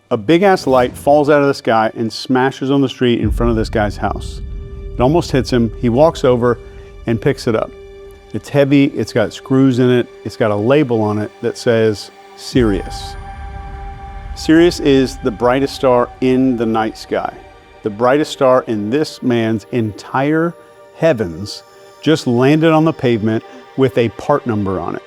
A big-ass light falls out of the sky and smashes on the street in front of this guy's house. It almost hits him. He walks over and picks it up. It's heavy, it's got screws in it, it's got a label on it that says Sirius. Sirius is the brightest star in the night sky. The brightest star in this man's entire heavens just landed on the pavement with a part number on it.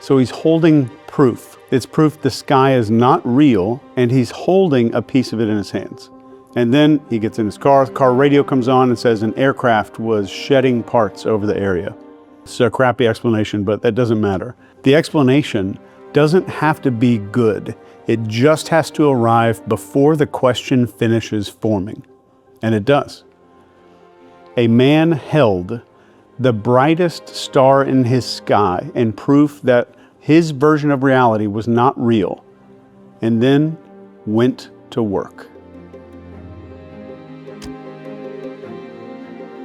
So he's holding proof. It's proof the sky is not real, and he's holding a piece of it in his hands. And then he gets in his car, the car radio comes on and says an aircraft was shedding parts over the area. It's a crappy explanation, but that doesn't matter. The explanation doesn't have to be good. It just has to arrive before the question finishes forming. And it does. A man held the brightest star in his sky and proof that his version of reality was not real, and then went to work.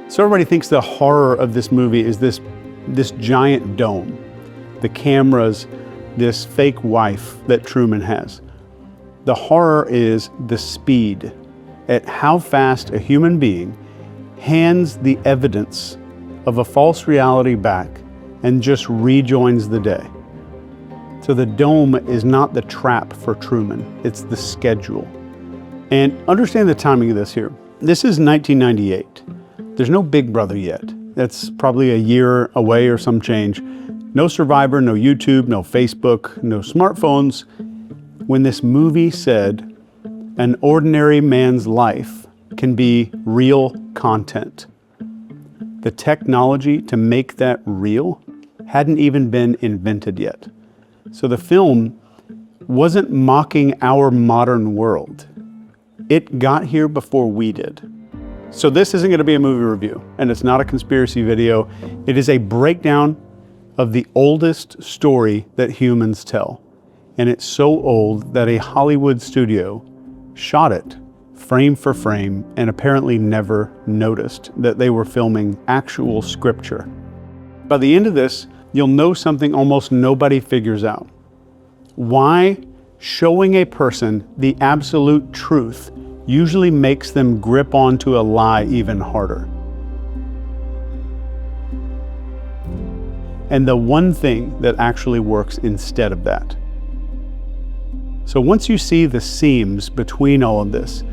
So everybody thinks the horror of this movie is this giant dome, the cameras, this fake wife that Truman has. The horror is the speed at how fast a human being hands the evidence of a false reality back and just rejoins the day. So the dome is not the trap for Truman, it's the schedule. And understand the timing of this here. This is 1998. There's no Big Brother yet. That's probably a year away or some change. No Survivor, no YouTube, no Facebook, no smartphones. When this movie said an ordinary man's life can be real content, the technology to make that real hadn't even been invented yet. So the film wasn't mocking our modern world. It got here before we did. So this isn't going to be a movie review, and it's not a conspiracy video. It is a breakdown of the oldest story that humans tell. And it's so old that a Hollywood studio shot it frame for frame and apparently never noticed that they were filming actual scripture. By the end of this, you'll know something almost nobody figures out. Why showing a person the absolute truth usually makes them grip onto a lie even harder. And the one thing that actually works instead of that. So once you see the seams between all of this,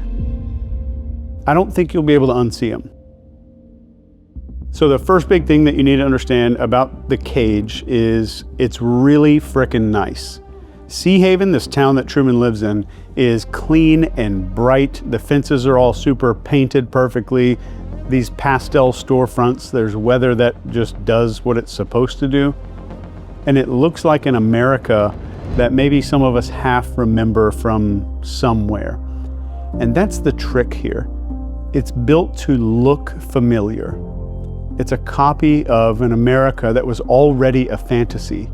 I don't think you'll be able to unsee them. So the first big thing that you need to understand about the cage is it's really frickin' nice. Sea Haven, this town that Truman lives in, is clean and bright. The fences are all super painted perfectly. These pastel storefronts, there's weather that just does what it's supposed to do. And it looks like an America that maybe some of us half remember from somewhere. And that's the trick here. It's built to look familiar. It's a copy of an America that was already a fantasy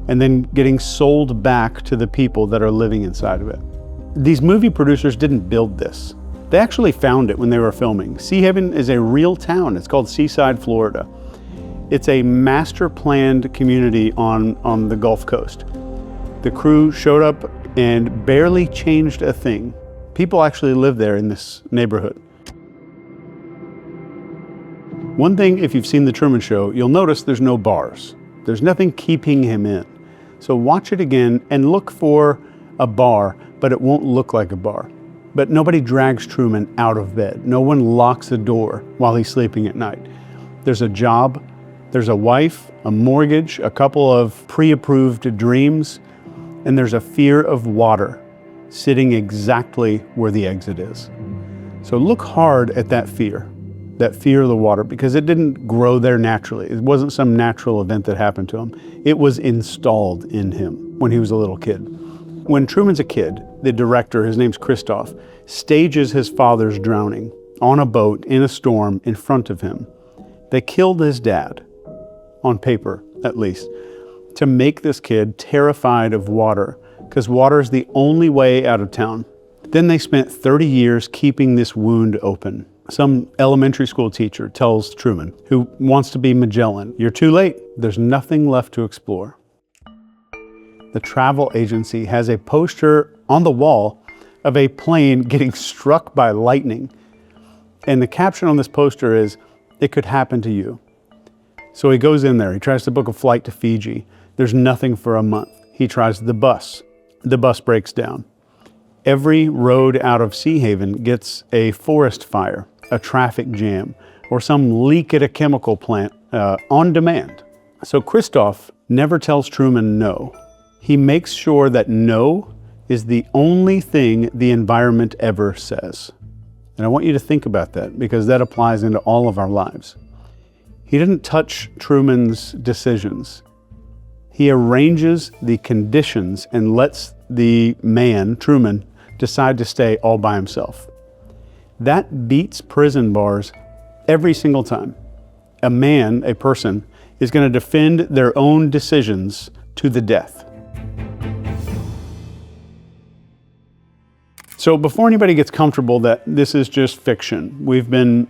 and then getting sold back to the people that are living inside of it. These movie producers didn't build this. They actually found it when they were filming. Sea Haven is a real town. It's called Seaside, Florida. It's a master planned community on the Gulf Coast. The crew showed up and barely changed a thing. People actually live there in this neighborhood. One thing, if you've seen The Truman Show, you'll notice there's no bars. There's nothing keeping him in. So watch it again and look for a bar, but it won't look like a bar. But nobody drags Truman out of bed. No one locks the door while he's sleeping at night. There's a job, there's a wife, a mortgage, a couple of pre-approved dreams, and there's a fear of water sitting exactly where the exit is. So look hard at that fear of the water, because it didn't grow there naturally. It wasn't some natural event that happened to him. It was installed in him when he was a little kid. When Truman's a kid, the director, his name's Christoph, stages his father's drowning on a boat in a storm in front of him. They killed his dad, on paper at least, to make this kid terrified of water, because water is the only way out of town. Then they spent 30 years keeping this wound open. Some elementary school teacher tells Truman, who wants to be Magellan, "You're too late. There's nothing left to explore." The travel agency has a poster on the wall of a plane getting struck by lightning. And the caption on this poster is, "It could happen to you." So he goes in there, he tries to book a flight to Fiji. There's nothing for a month. He tries the bus. The bus breaks down. Every road out of Sea Haven gets a forest fire, a traffic jam, or some leak at a chemical plant on demand. So Christoph never tells Truman no. He makes sure that no is the only thing the environment ever says. And I want you to think about that, because that applies into all of our lives. He didn't touch Truman's decisions. He arranges the conditions and lets the man, Truman, decide to stay all by himself. That beats prison bars every single time. A man, a person, is going to defend their own decisions to the death. So before anybody gets comfortable that this is just fiction, we've been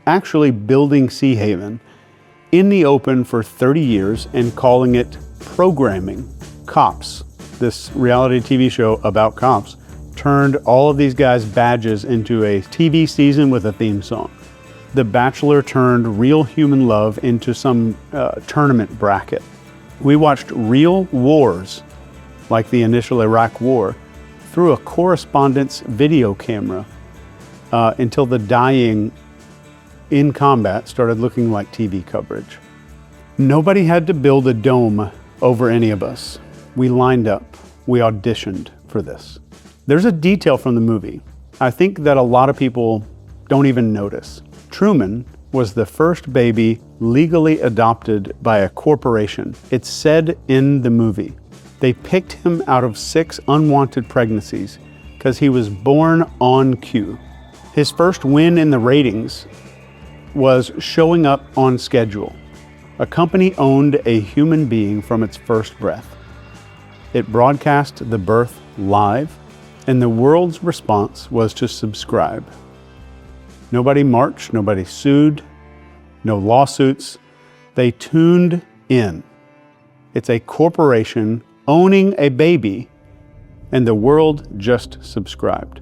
actually building Sea Haven in the open for 30 years and calling it programming. Cops, this reality TV show about cops, turned all of these guys' badges into a TV season with a theme song. The Bachelor turned real human love into some tournament bracket. We watched real wars, like the initial Iraq War, through a correspondence video camera until the dying in combat started looking like TV coverage. Nobody had to build a dome over any of us. We lined up, we auditioned for this. There's a detail from the movie I think that a lot of people don't even notice. Truman was the first baby legally adopted by a corporation. It's said in the movie. They picked him out of 6 unwanted pregnancies because he was born on cue. His first win in the ratings was showing up on schedule. A company owned a human being from its first breath. It broadcast the birth live, and the world's response was to subscribe. Nobody marched, nobody sued, no lawsuits. They tuned in. It's a corporation owning a baby, and the world just subscribed.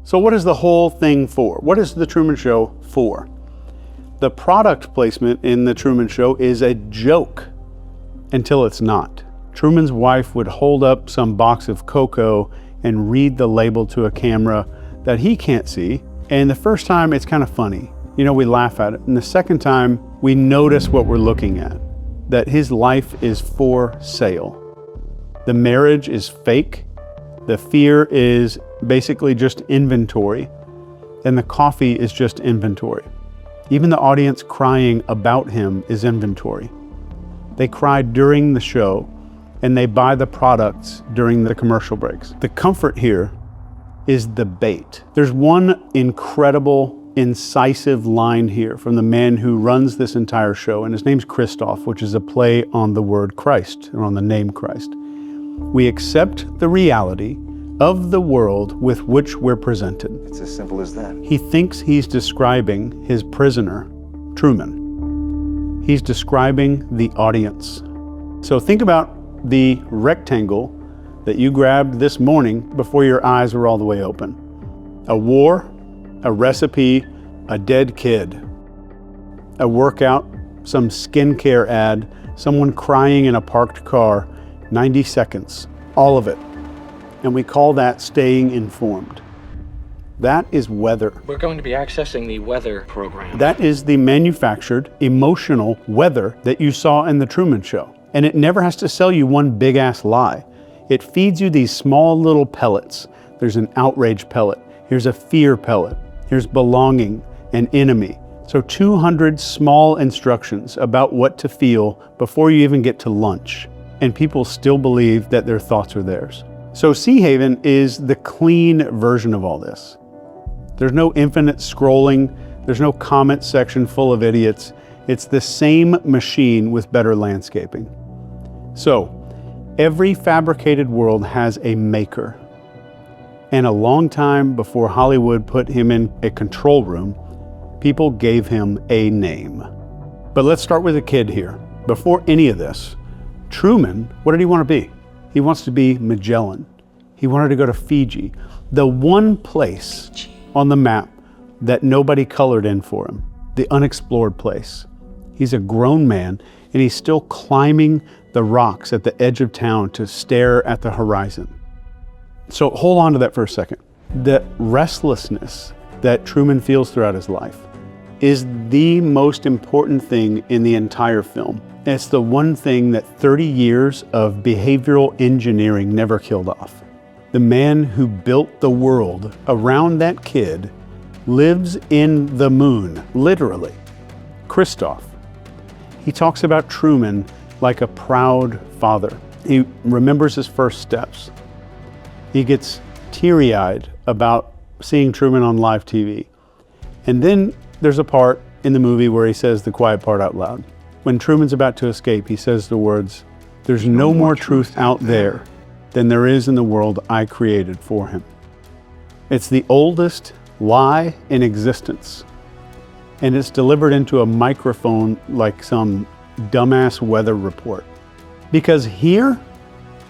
So what is the whole thing for? What is the Truman Show for? The product placement in the Truman Show is a joke until it's not. Truman's wife would hold up some box of cocoa and read the label to a camera that he can't see. And the first time it's kind of funny. You know, we laugh at it. And the second time we notice what we're looking at, that his life is for sale. The marriage is fake. The fear is basically just inventory. And the coffee is just inventory. Even the audience crying about him is inventory. They cry during the show, and they buy the products during the commercial breaks. The comfort here is the bait. There's one incredible, incisive line here from the man who runs this entire show, and his name's Christoph, which is a play on the word Christ, or on the name Christ. We accept the reality of the world with which we're presented. It's as simple as that. He thinks he's describing his prisoner, Truman. He's describing the audience. So think about the rectangle that you grabbed this morning before your eyes were all the way open. A war, a recipe, a dead kid, a workout, some skincare ad, someone crying in a parked car, 90 seconds, all of it. And we call that staying informed. That is weather. We're going to be accessing the weather program. That is the manufactured, emotional weather that you saw in the Truman Show. And it never has to sell you one big ass lie. It feeds you these small little pellets. There's an outrage pellet. Here's a fear pellet. Here's belonging and enemy. So 200 small instructions about what to feel before you even get to lunch. And people still believe that their thoughts are theirs. So Sea Haven is the clean version of all this. There's no infinite scrolling. There's no comment section full of idiots. It's the same machine with better landscaping. So every fabricated world has a maker. And a long time before Hollywood put him in a control room, people gave him a name. But let's start with a kid here. Before any of this, Truman, what did he want to be? He wants to be Magellan. He wanted to go to Fiji. The one place on the map that nobody colored in for him, the unexplored place. He's a grown man and he's still climbing the rocks at the edge of town to stare at the horizon. So hold on to that for a second. The restlessness that Truman feels throughout his life is the most important thing in the entire film. It's the one thing that 30 years of behavioral engineering never killed off. The man who built the world around that kid lives in the moon, literally. Christoph. He talks about Truman like a proud father. He remembers his first steps. He gets teary-eyed about seeing Truman on live TV. And then there's a part in the movie where he says the quiet part out loud. When Truman's about to escape, he says the words, "There's no more truth out there than there is in the world I created for him." It's the oldest lie in existence. And it's delivered into a microphone like some dumbass weather report. Because here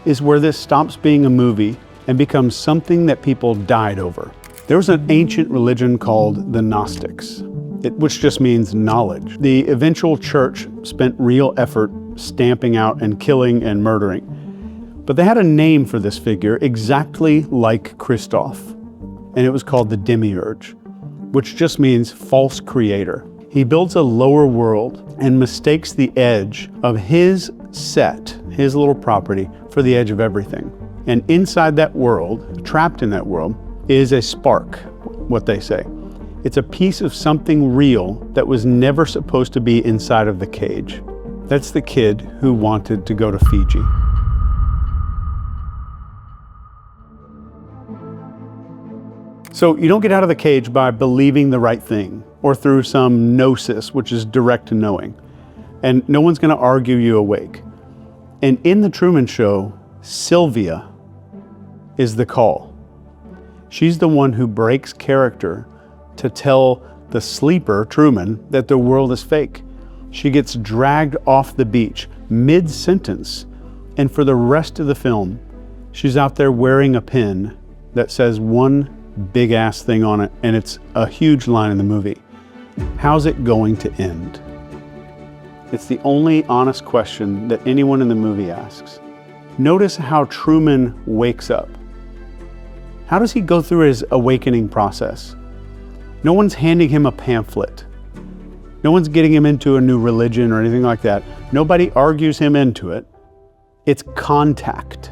is where this stops being a movie and becomes something that people died over. There was an ancient religion called the Gnostics, which just means knowledge. The eventual church spent real effort stamping out and killing and murdering. But they had a name for this figure exactly like Christoph, and it was called the Demiurge, which just means false creator. He builds a lower world and mistakes the edge of his set, his little property, for the edge of everything. And inside that world, trapped in that world, is a spark, what they say. It's a piece of something real that was never supposed to be inside of the cage. That's the kid who wanted to go to Fiji. So you don't get out of the cage by believing the right thing or through some gnosis, which is direct knowing. And no one's going to argue you awake. And in the Truman Show, Sylvia is the call. She's the one who breaks character to tell the sleeper, Truman, that the world is fake. She gets dragged off the beach mid-sentence, and for the rest of the film, she's out there wearing a pin that says one big ass thing on it, and it's a huge line in the movie. How's it going to end? It's the only honest question that anyone in the movie asks. Notice how Truman wakes up. How does he go through his awakening process? No one's handing him a pamphlet. No one's getting him into a new religion or anything like that. Nobody argues him into it. It's contact.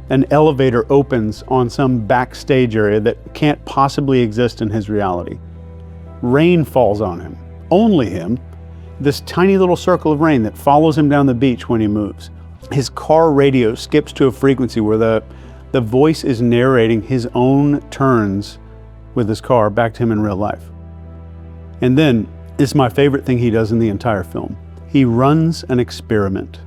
An elevator opens on some backstage area that can't possibly exist in his reality. Rain falls on him, only him, this tiny little circle of rain that follows him down the beach when he moves. His car radio skips to a frequency where the voice is narrating his own turns with his car back to him in real life. And then, it's my favorite thing he does in the entire film. He runs an experiment.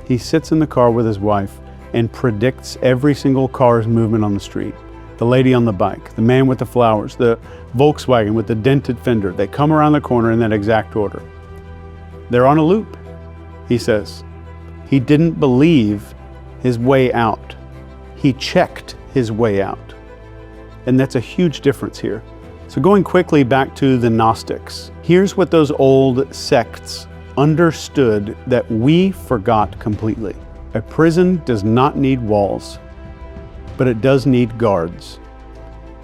He sits in the car with his wife and predicts every single car's movement on the street. The lady on the bike, the man with the flowers, the Volkswagen with the dented fender. They come around the corner in that exact order. They're on a loop, he says. He didn't believe his way out. He checked his way out. And that's a huge difference here. So going quickly back to the Gnostics, here's what those old sects understood that we forgot completely. A prison does not need walls, but it does need guards.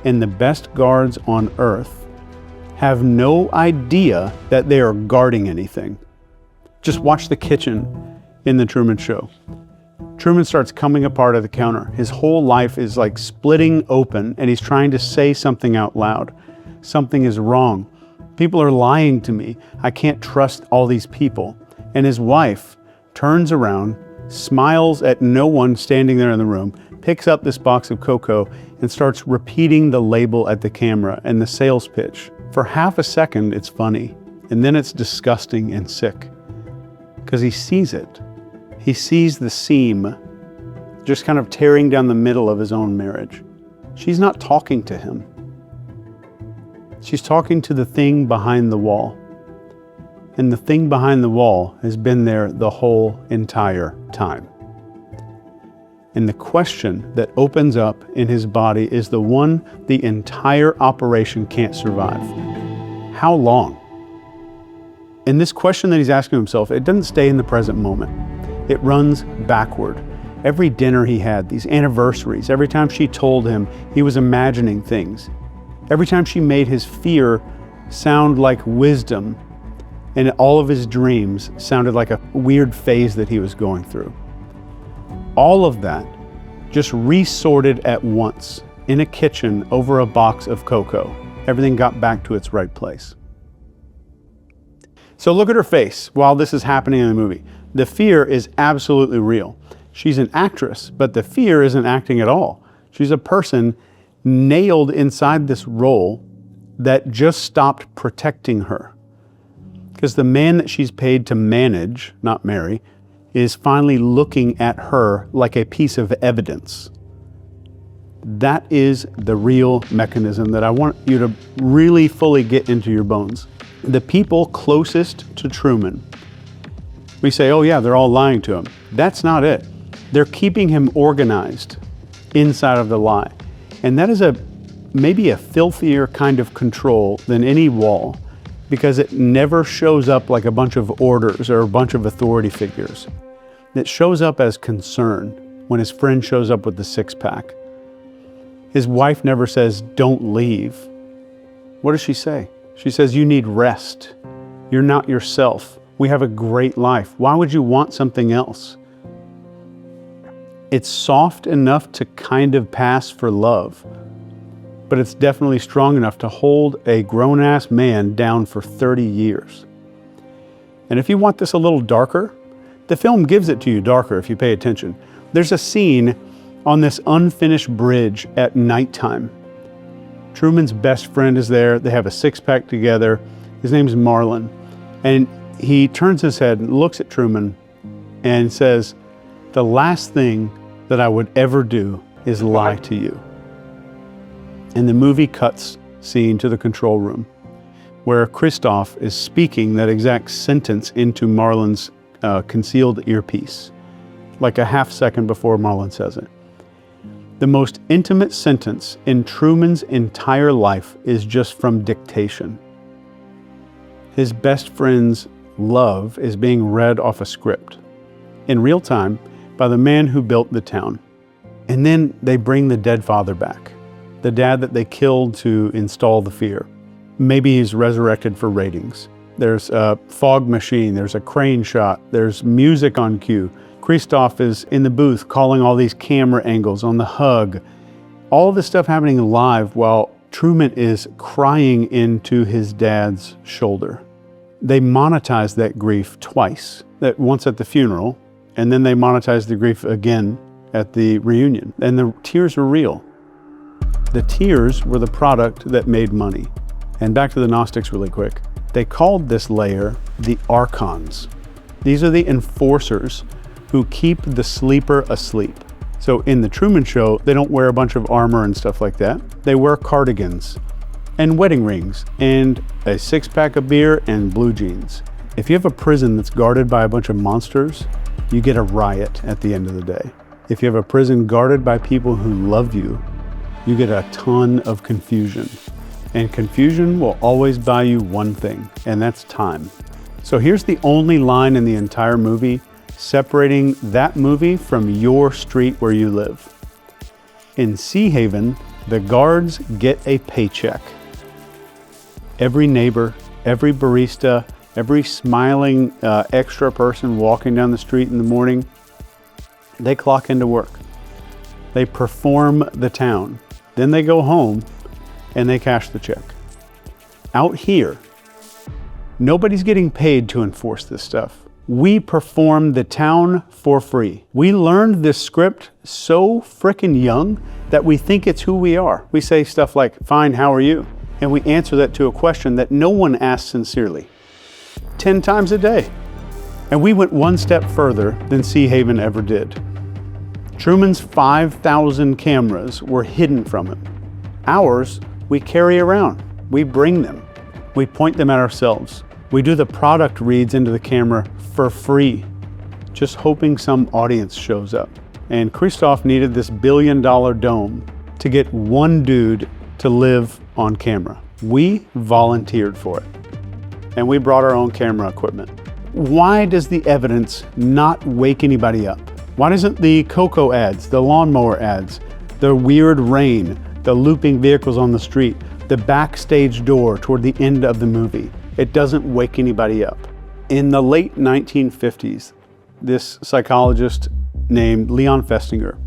And the best guards on earth have no idea that they are guarding anything. Just watch the kitchen in the Truman Show. Truman starts coming apart at the counter. His whole life is like splitting open, and he's trying to say something out loud. Something is wrong. People are lying to me. I can't trust all these people. And his wife turns around, smiles at no one standing there in the room, picks up this box of cocoa and starts repeating the label at the camera and the sales pitch. For half a second, it's funny. And then it's disgusting and sick. Because he sees it. He sees the seam just kind of tearing down the middle of his own marriage. She's not talking to him. She's talking to the thing behind the wall. And the thing behind the wall has been there the whole entire time. And the question that opens up in his body is the one the entire operation can't survive. How long? And this question that he's asking himself, it doesn't stay in the present moment. It runs backward. Every dinner he had, these anniversaries, every time she told him, he was imagining things. Every time she made his fear sound like wisdom, and all of his dreams sounded like a weird phase that he was going through. All of that just resorted at once in a kitchen over a box of cocoa. Everything got back to its right place. So look at her face while this is happening in the movie. The fear is absolutely real. She's an actress, but the fear isn't acting at all. She's a person nailed inside this role that just stopped protecting her. Because the man that she's paid to manage, not marry, is finally looking at her like a piece of evidence. That is the real mechanism that I want you to really fully get into your bones. The people closest to Truman, we say, oh yeah, they're all lying to him. That's not it. They're keeping him organized inside of the lie. And that is maybe a filthier kind of control than any wall, because it never shows up like a bunch of orders or a bunch of authority figures. It shows up as concern when his friend shows up with the six-pack. His wife never says, don't leave. What does she say? She says, you need rest. You're not yourself. We have a great life. Why would you want something else? It's soft enough to kind of pass for love, but it's definitely strong enough to hold a grown-ass man down for 30 years. And if you want this a little darker, the film gives it to you darker if you pay attention. There's a scene on this unfinished bridge at nighttime. Truman's best friend is there. They have a six-pack together. His name's Marlon. And he turns his head and looks at Truman and says, the last thing that I would ever do is lie to you. And the movie cuts scene to the control room where Christoph is speaking that exact sentence into Marlon's concealed earpiece, like a half second before Marlon says it. The most intimate sentence in Truman's entire life is just from dictation. His best friend's love is being read off a script in real time by the man who built the town. And then they bring the dead father back, the dad that they killed to install the fear. Maybe he's resurrected for ratings. There's a fog machine, there's a crane shot, there's music on cue. Christoph is in the booth calling all these camera angles on the hug. All this stuff happening live while Truman is crying into his dad's shoulder. They monetize that grief twice, that once at the funeral, and then they monetize the grief again at the reunion. And the tears were real. The tears were the product that made money. And back to the Gnostics really quick. They called this layer the archons. These are the enforcers who keep the sleeper asleep. So in the Truman Show, they don't wear a bunch of armor and stuff like that. They wear cardigans and wedding rings and a six-pack of beer and blue jeans. If you have a prison that's guarded by a bunch of monsters, you get a riot at the end of the day. If you have a prison guarded by people who love you, you get a ton of confusion. And confusion will always buy you one thing, and that's time. So here's the only line in the entire movie separating that movie from your street where you live. In Sea Haven, the guards get a paycheck. Every neighbor, every barista, every smiling extra person walking down the street in the morning, they clock into work. They perform the town. Then they go home and they cash the check. Out here, nobody's getting paid to enforce this stuff. We perform the town for free. We learned this script so frickin' young that we think it's who we are. We say stuff like, fine, how are you? And we answer that to a question that no one asks sincerely. 10 times a day. And we went one step further than Sea Haven ever did. Truman's 5,000 cameras were hidden from him. Ours, we carry around. We bring them. We point them at ourselves. We do the product reads into the camera for free, just hoping some audience shows up. And Christoph needed this billion-dollar dome to get one dude to live on camera. We volunteered for it, and we brought our own camera equipment. Why does the evidence not wake anybody up? Why doesn't the Cocoa ads, the lawnmower ads, the weird rain, the looping vehicles on the street, the backstage door toward the end of the movie, it doesn't wake anybody up? In the late 1950s, this psychologist named Leon Festinger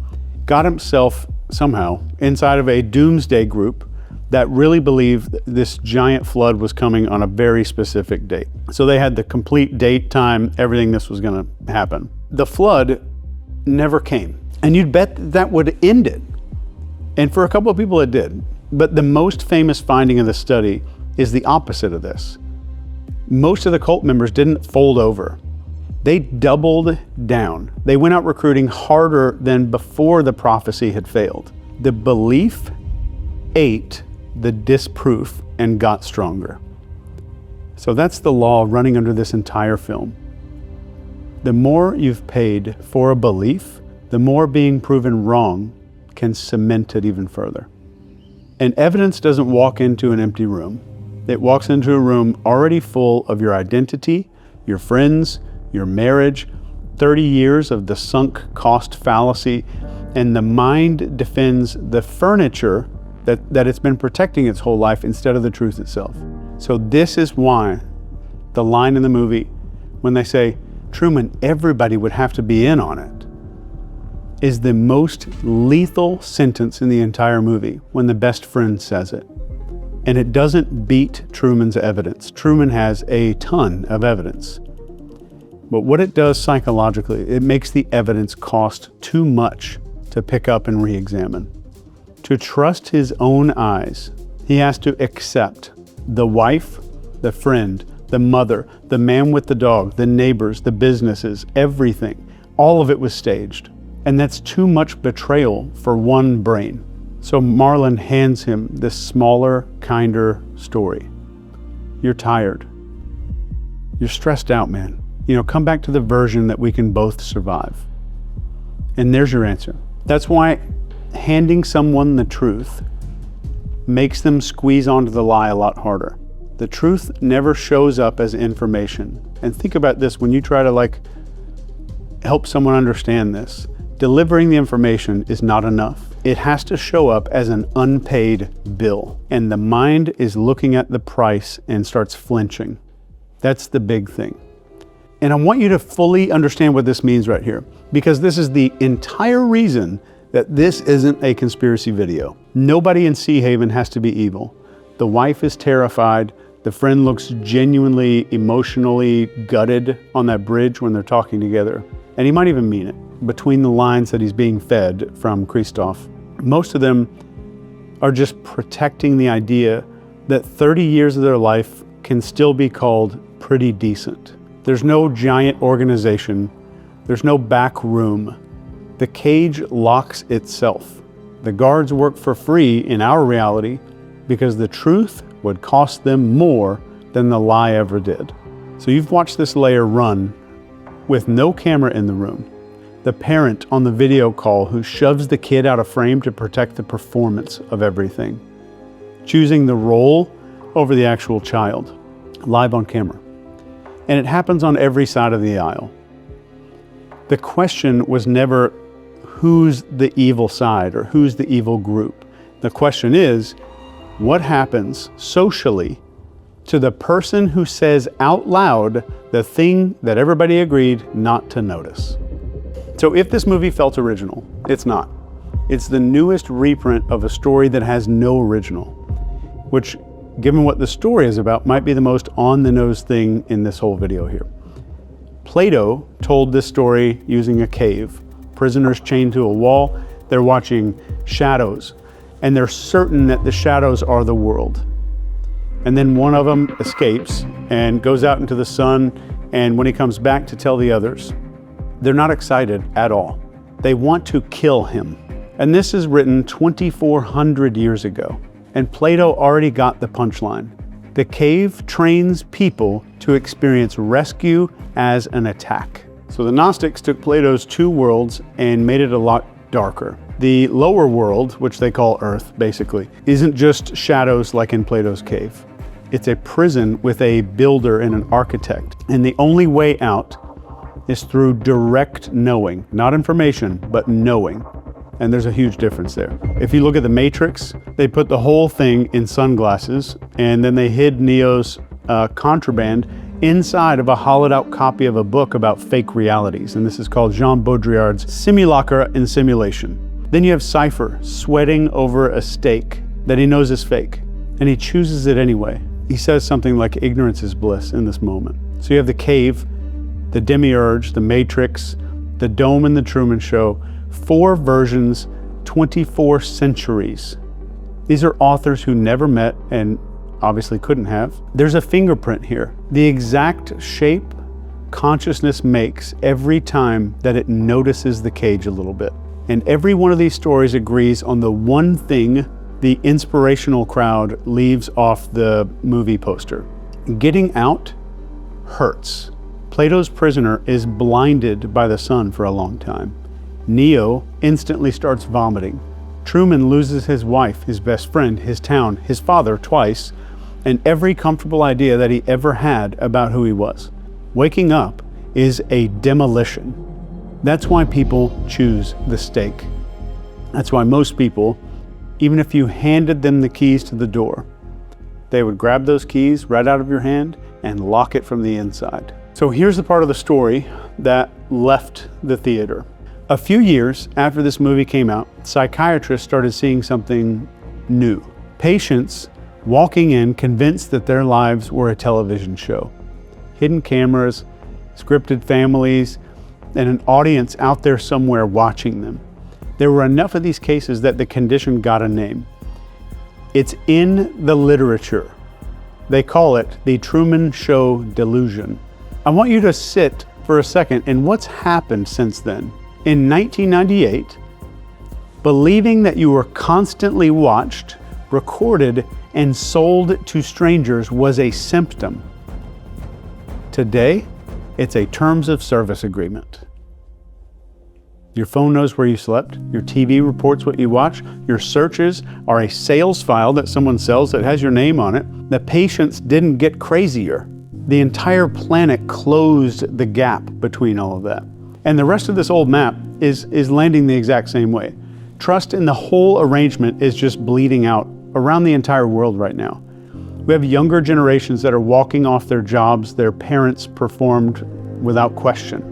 got himself somehow inside of a doomsday group that really believed this giant flood was coming on a very specific date. So they had the complete date, time, everything this was going to happen. The flood never came. And you'd bet that would end it. And for a couple of people it did. But the most famous finding of the study is the opposite of this. Most of the cult members didn't fold over. They doubled down. They went out recruiting harder than before the prophecy had failed. The belief ate the disproof and got stronger. So that's the law running under this entire film. The more you've paid for a belief, the more being proven wrong can cement it even further. And evidence doesn't walk into an empty room. It walks into a room already full of your identity, your friends, your marriage, 30 years of the sunk cost fallacy, and the mind defends the furniture that it's been protecting its whole life instead of the truth itself. So this is why the line in the movie, when they say, Truman, everybody would have to be in on it, is the most lethal sentence in the entire movie when the best friend says it. And it doesn't beat Truman's evidence. Truman has a ton of evidence. But what it does psychologically, it makes the evidence cost too much to pick up and re-examine. To trust his own eyes, he has to accept the wife, the friend, the mother, the man with the dog, the neighbors, the businesses, everything. All of it was staged. And that's too much betrayal for one brain. So Marlon hands him this smaller, kinder story. You're tired. You're stressed out, man. Come back to the version that we can both survive. And there's your answer. That's why handing someone the truth makes them squeeze onto the lie a lot harder. The truth never shows up as information. And think about this when you try to help someone understand this. Delivering the information is not enough. It has to show up as an unpaid bill. And the mind is looking at the price and starts flinching. That's the big thing. And I want you to fully understand what this means right here, because this is the entire reason that this isn't a conspiracy video. Nobody in Sea Haven has to be evil. The wife is terrified. The friend looks genuinely, emotionally gutted on that bridge when they're talking together. And he might even mean it, between the lines that he's being fed from Christoph. Most of them are just protecting the idea that 30 years of their life can still be called pretty decent. There's no giant organization. There's no back room. The cage locks itself. The guards work for free in our reality because the truth would cost them more than the lie ever did. So you've watched this layer run with no camera in the room. The parent on the video call who shoves the kid out of frame to protect the performance of everything. Choosing the role over the actual child, live on camera. And it happens on every side of the aisle. The question was never who's the evil side or who's the evil group. The question is, what happens socially to the person who says out loud the thing that everybody agreed not to notice? So if this movie felt original, it's not. It's the newest reprint of a story that has no original, which, given what the story is about, might be the most on-the-nose thing in this whole video here. Plato told this story using a cave. Prisoners chained to a wall, they're watching shadows, and they're certain that the shadows are the world. And then one of them escapes and goes out into the sun, and when he comes back to tell the others, they're not excited at all. They want to kill him. And this is written 2,400 years ago. And Plato already got the punchline. The cave trains people to experience rescue as an attack. So the Gnostics took Plato's two worlds and made it a lot darker. The lower world, which they call Earth, basically, isn't just shadows like in Plato's cave. It's a prison with a builder and an architect. And the only way out is through direct knowing, not information, but knowing. And there's a huge difference there. If you look at the Matrix, they put the whole thing in sunglasses, and then they hid Neo's contraband inside of a hollowed out copy of a book about fake realities. And this is called Jean Baudrillard's Simulacra and Simulation. Then you have Cypher sweating over a steak that he knows is fake, and he chooses it anyway. He says something like ignorance is bliss in this moment. So you have the cave, the demiurge, the Matrix, the dome in the Truman Show, 4 versions, 24 centuries. These are authors who never met and obviously couldn't have. There's a fingerprint here. The exact shape consciousness makes every time that it notices the cage a little bit. And every one of these stories agrees on the one thing the inspirational crowd leaves off the movie poster. Getting out hurts. Plato's prisoner is blinded by the sun for a long time. Neo instantly starts vomiting. Truman loses his wife, his best friend, his town, his father twice, and every comfortable idea that he ever had about who he was. Waking up is a demolition. That's why people choose the stake. That's why most people, even if you handed them the keys to the door, they would grab those keys right out of your hand and lock it from the inside. So here's the part of the story that left the theater. A few years after this movie came out, psychiatrists started seeing something new. Patients walking in convinced that their lives were a television show. Hidden cameras, scripted families, and an audience out there somewhere watching them. There were enough of these cases that the condition got a name. It's in the literature. They call it the Truman Show delusion. I want you to sit for a second in what's happened since then. In 1998, believing that you were constantly watched, recorded, and sold to strangers was a symptom. Today, it's a terms of service agreement. Your phone knows where you slept, your TV reports what you watch, your searches are a sales file that someone sells that has your name on it. The patients didn't get crazier. The entire planet closed the gap between all of that. And the rest of this old map is landing the exact same way. Trust in the whole arrangement is just bleeding out around the entire world right now. We have younger generations that are walking off their jobs their parents performed without question.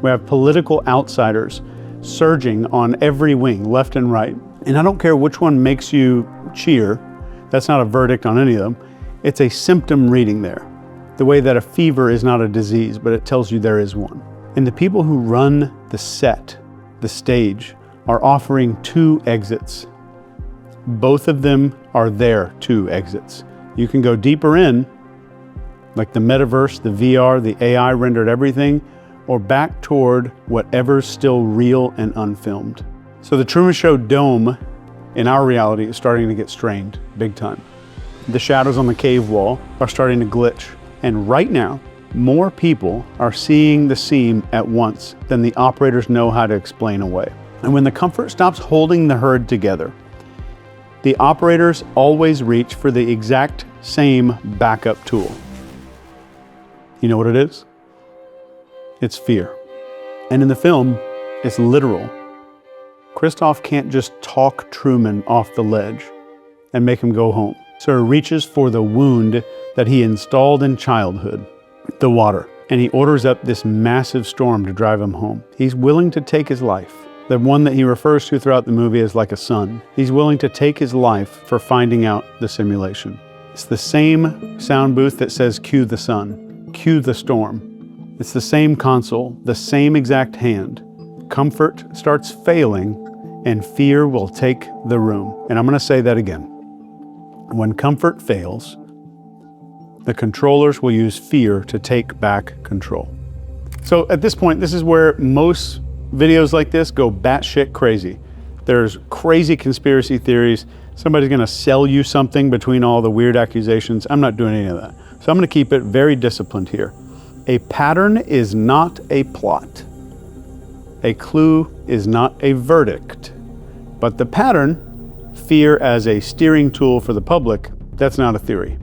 We have political outsiders surging on every wing, left and right. And I don't care which one makes you cheer. That's not a verdict on any of them. It's a symptom reading there. The way that a fever is not a disease, but it tells you there is one. And the people who run the set, the stage, are offering 2 exits. Both of them are their 2 exits. You can go deeper in, like the metaverse, the VR, the AI rendered everything, or back toward whatever's still real and unfilmed. So the Truman Show dome in our reality is starting to get strained big time. The shadows on the cave wall are starting to glitch. And right now, more people are seeing the seam at once than the operators know how to explain away. And when the comfort stops holding the herd together, the operators always reach for the exact same backup tool. You know what it is? It's fear. And in the film, it's literal. Christoph can't just talk Truman off the ledge and make him go home. So he reaches for the wound that he installed in childhood, the water, and he orders up this massive storm to drive him home. He's willing to take his life, the one that he refers to throughout the movie as like a son. He's willing to take his life for finding out the simulation. It's the same sound booth that says cue the sun, cue the storm. It's the same console, the same exact hand. Comfort starts failing and fear will take the room. And I'm going to say that again. When comfort fails, the controllers will use fear to take back control. So at this point, this is where most videos like this go batshit crazy. There's crazy conspiracy theories. Somebody's going to sell you something between all the weird accusations. I'm not doing any of that. So I'm going to keep it very disciplined here. A pattern is not a plot. A clue is not a verdict. But the pattern, fear as a steering tool for the public, that's not a theory.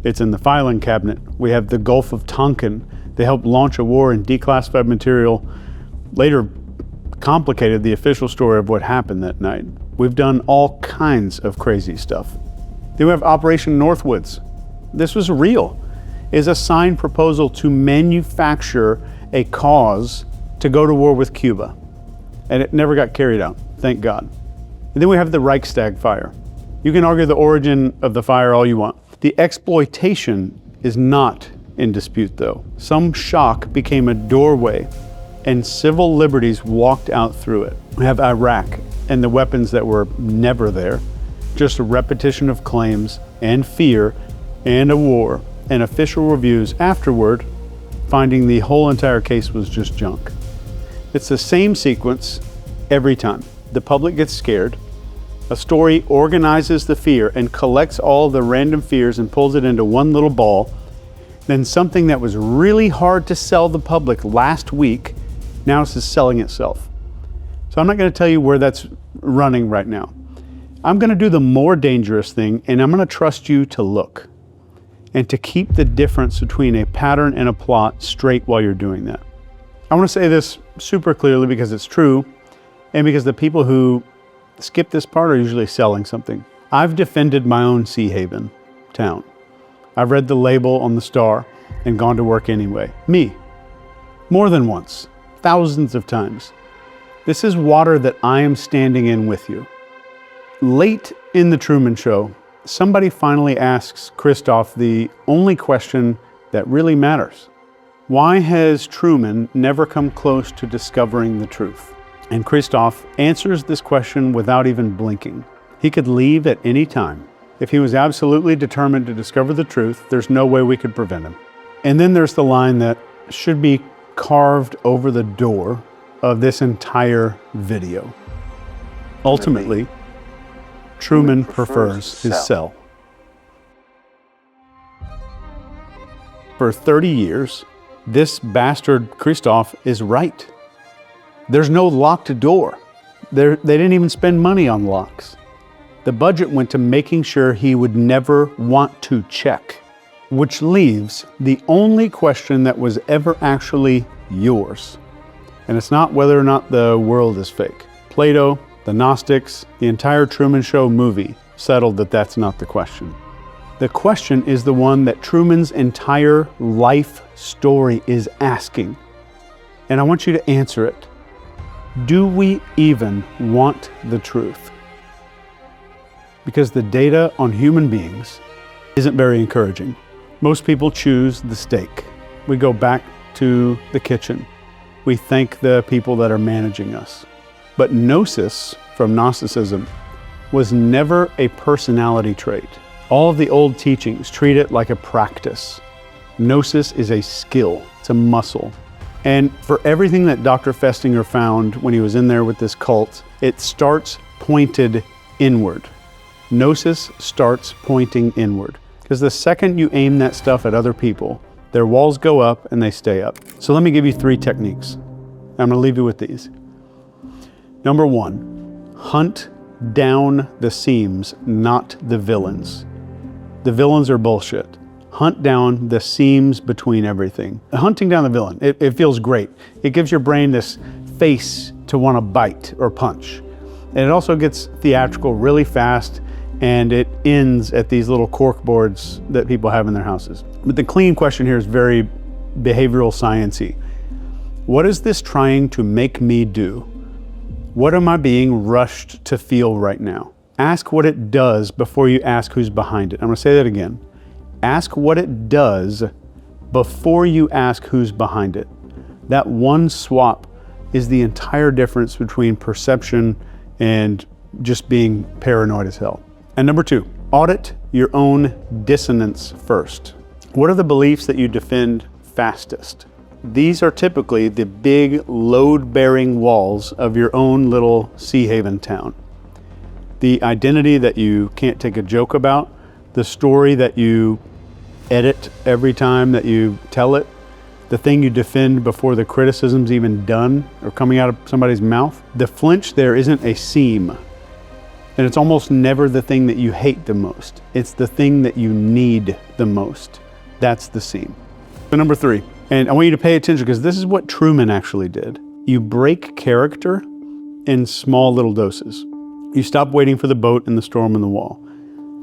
It's in the filing cabinet. We have the Gulf of Tonkin. They helped launch a war in declassified material, later complicated the official story of what happened that night. We've done all kinds of crazy stuff. Then we have Operation Northwoods. This was real. Is a signed proposal to manufacture a cause to go to war with Cuba. And it never got carried out, thank God. And then we have the Reichstag fire. You can argue the origin of the fire all you want. The exploitation is not in dispute though. Some shock became a doorway and civil liberties walked out through it. We have Iraq and the weapons that were never there, just a repetition of claims and fear and a war, and official reviews afterward finding the whole entire case was just junk. It's the same sequence every time. The public gets scared. A story organizes the fear and collects all the random fears and pulls it into one little ball. Then something that was really hard to sell the public last week, now it's just selling itself. So I'm not going to tell you where that's running right now. I'm going to do the more dangerous thing, and I'm going to trust you to look and to keep the difference between a pattern and a plot straight while you're doing that. I want to say this super clearly because it's true, and because the people who skip this part are usually selling something. I've defended my own Sea Haven town. I've read the label on the star and gone to work anyway. Me. More than once. Thousands of times. This is water that I am standing in with you. Late in the Truman Show, somebody finally asks Christoph the only question that really matters. Why has Truman never come close to discovering the truth? And Christoph answers this question without even blinking. He could leave at any time. If he was absolutely determined to discover the truth, there's no way we could prevent him. And then there's the line that should be carved over the door of this entire video. Ultimately, Truman prefers his cell. For 30 years, this bastard Christoph is right. There's no locked door. They didn't even spend money on locks. The budget went to making sure he would never want to check, which leaves the only question that was ever actually yours. And it's not whether or not the world is fake. Plato, the Gnostics, the entire Truman Show movie settled that that's not the question. The question is the one that Truman's entire life story is asking. And I want you to answer it. Do we even want the truth? Because the data on human beings isn't very encouraging. Most people choose the steak. We go back to the kitchen. We thank the people that are managing us. But gnosis, from Gnosticism, was never a personality trait. All of the old teachings treat it like a practice. Gnosis is a skill, it's a muscle. And for everything that Dr. Festinger found when he was in there with this cult, it starts pointed inward. Gnosis starts pointing inward. Because the second you aim that stuff at other people, their walls go up and they stay up. So let me give you 3 techniques. I'm going to leave you with these. Number 1, hunt down the seams, not the villains. The villains are bullshit. Hunt down the seams between everything. Hunting down the villain, it feels great. It gives your brain this face to want to bite or punch. And it also gets theatrical really fast, and it ends at these little cork boards that people have in their houses. But the clean question here is very behavioral science-y. What is this trying to make me do? What am I being rushed to feel right now? Ask what it does before you ask who's behind it. I'm going to say that again. Ask what it does before you ask who's behind it. That one swap is the entire difference between perception and just being paranoid as hell. And number 2, audit your own dissonance first. What are the beliefs that you defend fastest? These are typically the big load-bearing walls of your own little Sea Haven town. The identity that you can't take a joke about, the story that you edit every time that you tell it, the thing you defend before the criticism's even done or coming out of somebody's mouth. The flinch there isn't a seam. And it's almost never the thing that you hate the most. It's the thing that you need the most. That's the seam. So number 3, and I want you to pay attention because this is what Truman actually did. You break character in small little doses. You stop waiting for the boat and the storm and the wall.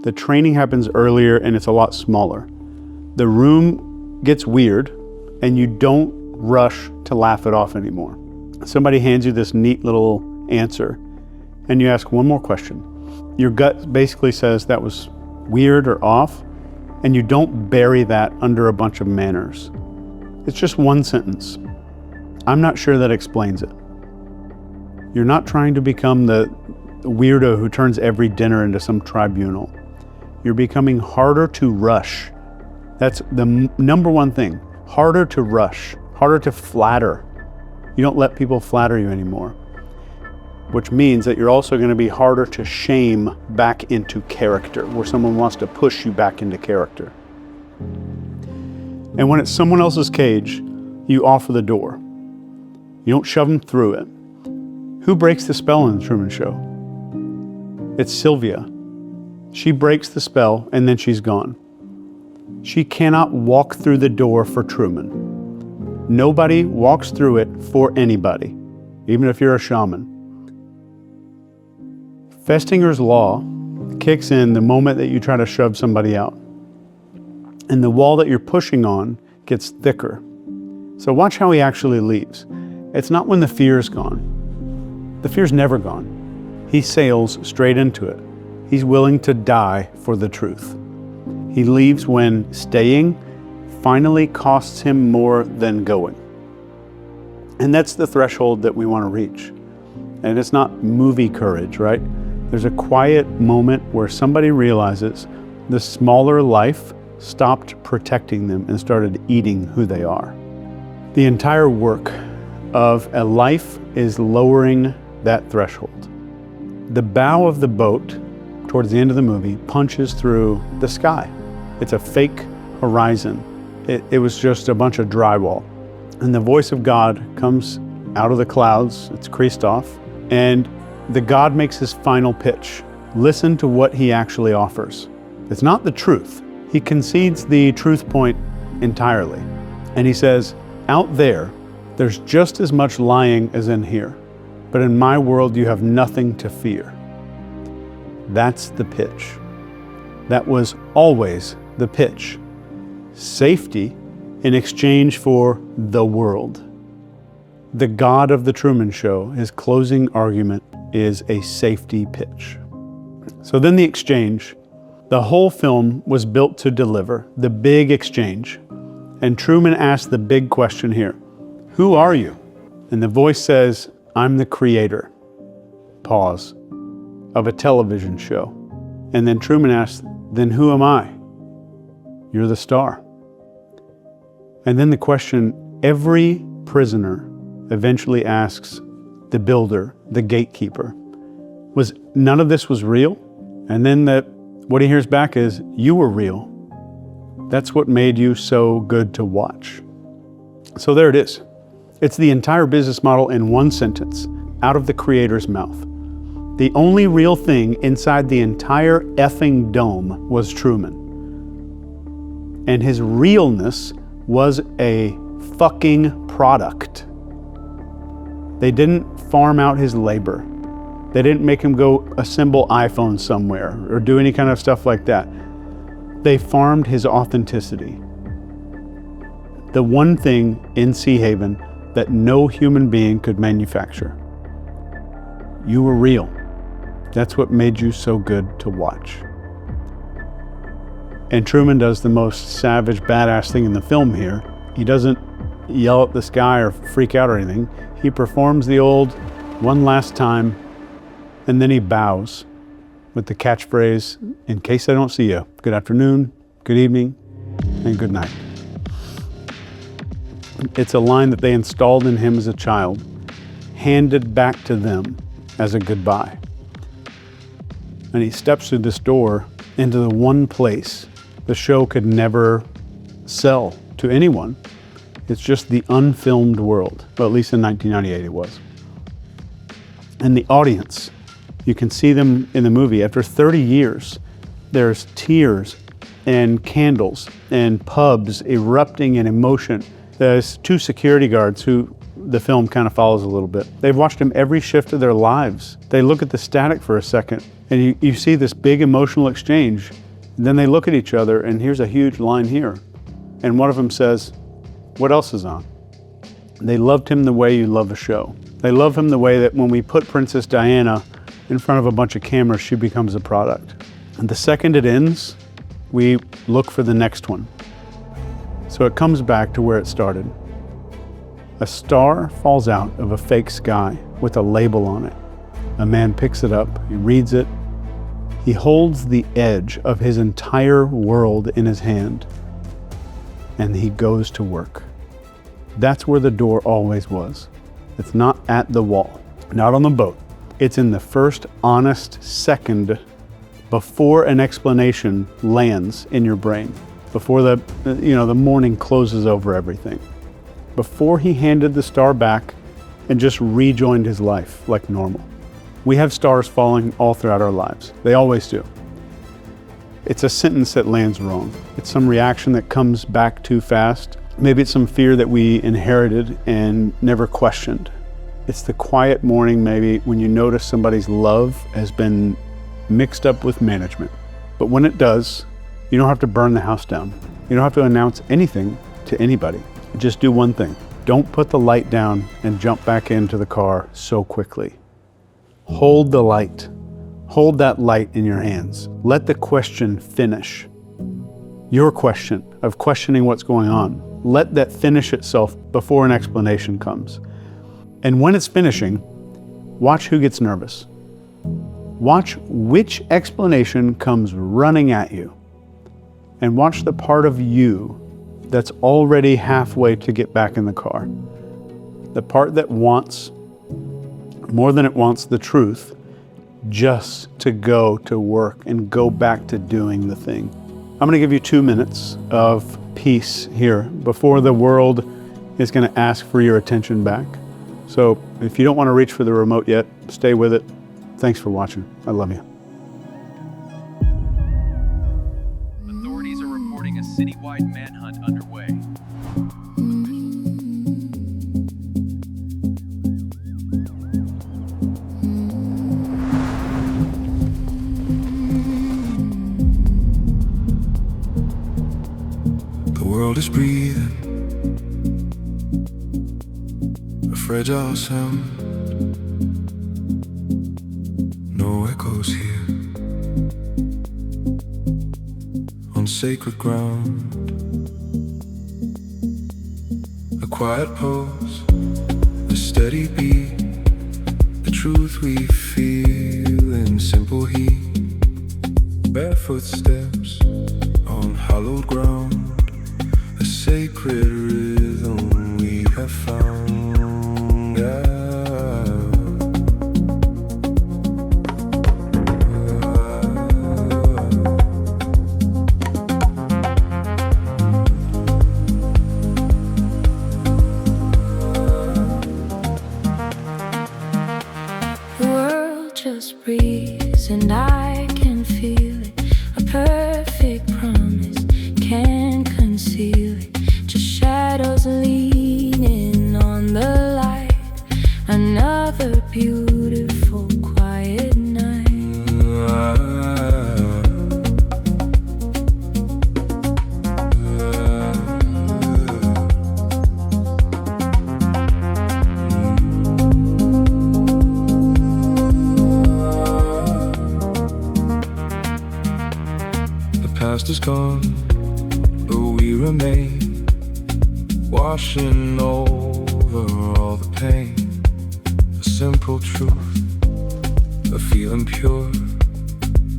The training happens earlier and it's a lot smaller. The room gets weird and you don't rush to laugh it off anymore. Somebody hands you this neat little answer and you ask one more question. Your gut basically says that was weird or off, and you don't bury that under a bunch of manners. It's just one sentence. I'm not sure that explains it. You're not trying to become the weirdo who turns every dinner into some tribunal. You're becoming harder to rush. That's the number one thing. Harder to rush, harder to flatter. You don't let people flatter you anymore, which means that you're also going to be harder to shame back into character, where someone wants to push you back into character. And when it's someone else's cage, you offer the door. You don't shove them through it. Who breaks the spell in the Truman Show? It's Sylvia. She breaks the spell and then she's gone. She cannot walk through the door for Truman. Nobody walks through it for anybody, even if you're a shaman. Festinger's law kicks in the moment that you try to shove somebody out. And the wall that you're pushing on gets thicker. So watch how he actually leaves. It's not when the fear's gone. The fear's never gone. He sails straight into it. He's willing to die for the truth. He leaves when staying finally costs him more than going. And that's the threshold that we want to reach. And it's not movie courage, right? There's a quiet moment where somebody realizes the smaller life stopped protecting them and started eating who they are. The entire work of a life is lowering that threshold. The bow of the boat, towards the end of the movie, punches through the sky. It's a fake horizon. It was just a bunch of drywall. And the voice of God comes out of the clouds. It's creased off. And the God makes his final pitch. Listen to what he actually offers. It's not the truth. He concedes the truth point entirely. And he says, out there's just as much lying as in here. But in my world, you have nothing to fear. That's the pitch. That was always the pitch. Safety in exchange for the world. The God of the Truman Show, his closing argument is a safety pitch. So then the exchange. The whole film was built to deliver, the big exchange. And Truman asked the big question here, who are you? And the voice says, I'm the creator, pause, of a television show. And then Truman asks, then who am I? You're the star. And then the question every prisoner eventually asks the builder, the gatekeeper, was none of this was real? And then what he hears back is, you were real. That's what made you so good to watch. So there it is. It's the entire business model in one sentence, out of the creator's mouth. The only real thing inside the entire effing dome was Truman. And his realness was a fucking product. They didn't farm out his labor. They didn't make him go assemble iPhones somewhere or do any kind of stuff like that. They farmed his authenticity. The one thing in Sea Haven that no human being could manufacture. You were real. That's what made you so good to watch. And Truman does the most savage, badass thing in the film here. He doesn't yell at the sky or freak out or anything. He performs the old one last time, and then he bows with the catchphrase, in case I don't see you, good afternoon, good evening, and good night. It's a line that they installed in him as a child, handed back to them as a goodbye. And he steps through this door into the one place the show could never sell to anyone. It's just the unfilmed world. Well, at least in 1998 it was. And the audience, you can see them in the movie. After 30 years, there's tears and candles and pubs erupting in emotion. There's 2 security guards who the film kind of follows a little bit. They've watched him every shift of their lives. They look at the static for a second, and you see this big emotional exchange. Then they look at each other, and here's a huge line here. And one of them says, "What else is on?" They loved him the way you love a show. They love him the way that when we put Princess Diana in front of a bunch of cameras, she becomes a product. And the second it ends, we look for the next one. So it comes back to where it started. A star falls out of a fake sky with a label on it. A man picks it up, he reads it. He holds the edge of his entire world in his hand, and he goes to work. That's where the door always was. It's not at the wall, not on the boat. It's in the first honest second before an explanation lands in your brain, before the morning closes over everything, before he handed the star back and just rejoined his life like normal. We have stars falling all throughout our lives. They always do. It's a sentence that lands wrong. It's some reaction that comes back too fast. Maybe it's some fear that we inherited and never questioned. It's the quiet morning maybe when you notice somebody's love has been mixed up with management. But when it does, you don't have to burn the house down. You don't have to announce anything to anybody. Just do one thing. Don't put the light down and jump back into the car so quickly. Hold the light. Hold that light in your hands. Let the question finish. Your question of questioning what's going on. Let that finish itself before an explanation comes. And when it's finishing, watch who gets nervous. Watch which explanation comes running at you. And watch the part of you that's already halfway to get back in the car. The part that wants, more than it wants the truth, just to go to work and go back to doing the thing. I'm gonna give you 2 minutes of peace here before the world is gonna ask for your attention back. So if you don't wanna reach for the remote yet, stay with it. Thanks for watching. I love you. Authorities are reporting a citywide manhunt underway. The world is breathing, a fragile sound. No echoes here, on sacred ground. A quiet pose, a steady beat, the truth we feel in simple heat. Barefoot steps on hallowed ground, a sacred rhythm we have found. The world just breathes and I can feel it. A perfect promise, can't conceal it. Just shadows leaning on the light. Another beautiful quiet night. The past is gone, but we remain, washing over all the pain. A simple truth, a feeling pure,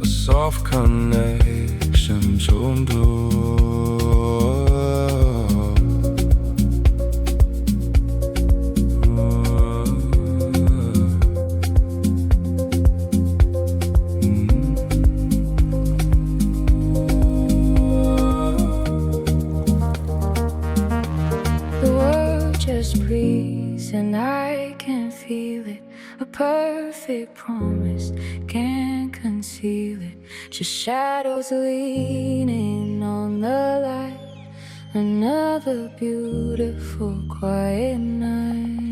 a soft connection to endure. The breeze and I can feel it. A perfect promise, can't conceal it. Just shadows leaning on the light. Another beautiful quiet night.